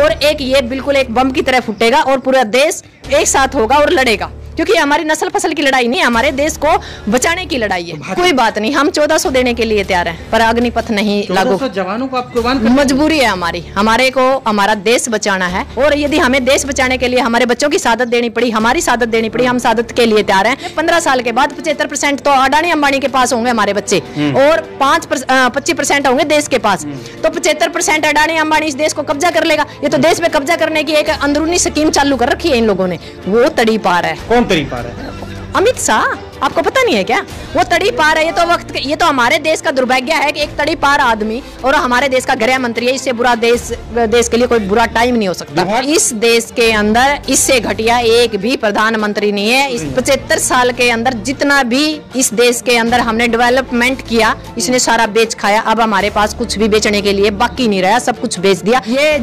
और एक ये बिल्कुल एक बम की तरह फूटेगा और पूरा देश एक साथ होगा और लड़ेगा, क्योंकि हमारी नस्ल फसल की लड़ाई नहीं, हमारे देश को बचाने की लड़ाई है। कोई बात नहीं, हम 1400 देने के लिए तैयार हैं, पर अग्निपथ नहीं लागू। जवानों को आप कुर्बान करना मजबूरी है हमारी, हमारे को हमारा देश बचाना है। और यदि हमें देश बचाने के लिए हमारे बच्चों की शहादत देनी पड़ी, हमारी शहादत देनी पड़ी, हम शहादत के लिए तैयार हैं। 15 साल के बाद 75% तो अडानी अंबानी के पास होंगे हमारे बच्चे, और 25% होंगे देश के पास। तो 75% अडानी अंबानी इस देश को कब्जा कर लेगा। ये तो देश में कब्जा करने की एक अंदरूनी स्कीम चालू कर रखी है इन लोगों ने, वो तड़ी पार है। कौन तड़ी पार है? अमित शाह, आपको पता नहीं है क्या? वो तड़ी पार है। ये तो हमारे देश का दुर्भाग्य है कि एक तड़ी पार आदमी और हमारे देश का गृह मंत्री है। इससे बुरा देश के लिए कोई बुरा टाइम नहीं हो सकता। इस देश के अंदर इससे घटिया एक भी प्रधानमंत्री नहीं है। इस 75 साल के अंदर जितना भी इस देश के अंदर हमने डेवलपमेंट किया, इसने सारा बेच खाया। अब हमारे पास कुछ भी बेचने के लिए बाकी नहीं रहा, सब कुछ बेच दिया। ये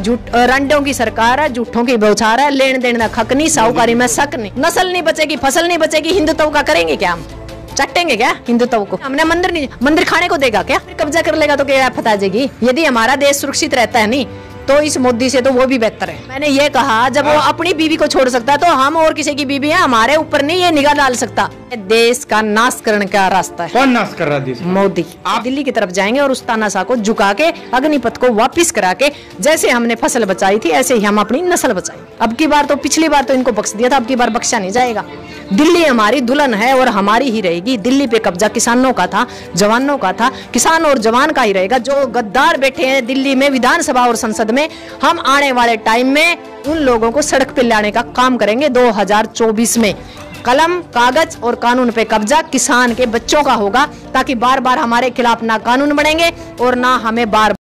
रंडों की सरकार है, झूठों की बौछार है, लेन देन में खक नहीं, साहूकारी में शक नहीं। नस्ल नहीं बचेगी, फसल नहीं बचेगी, हिंदुत्व का करेंगे क्या? हम चटेंगे क्या हिंदुत्व को? हमने मंदिर खाने को देगा क्या? कब्जा कर लेगा तो क्या फता जाएगी? यदि हमारा देश सुरक्षित रहता है नहीं तो इस मोदी से तो वो भी बेहतर है। मैंने ये कहा, जब वो अपनी बीवी को छोड़ सकता है तो हम और किसी की बीवी है, हमारे ऊपर नहीं ये निगाह डाल सकता। देश का नाश करने का रास्ता है। कौन नाश कर रहा है देश? मोदी। आप दिल्ली की तरफ जाएंगे और उस तानाशाह को झुका के अग्निपथ को वापिस करा के, जैसे हमने फसल बचाई थी ऐसे ही हम अपनी नस्ल बचाई। अब की बार तो, पिछली बार तो इनको बख्श दिया था, अब की बार बख्शा नहीं जाएगा। दिल्ली हमारी दुल्हन है और हमारी ही रहेगी। दिल्ली पे कब्जा किसानों का था, जवानों का था, किसान और जवान का ही रहेगा। जो गद्दार बैठे हैं दिल्ली में विधानसभा और संसद में, हम आने वाले टाइम में उन लोगों को सड़क पे लाने का काम करेंगे। 2024 में कलम, कागज और कानून पे कब्जा किसान के बच्चों का होगा, ताकि बार बार हमारे खिलाफ ना कानून बनेंगे और ना हमें बार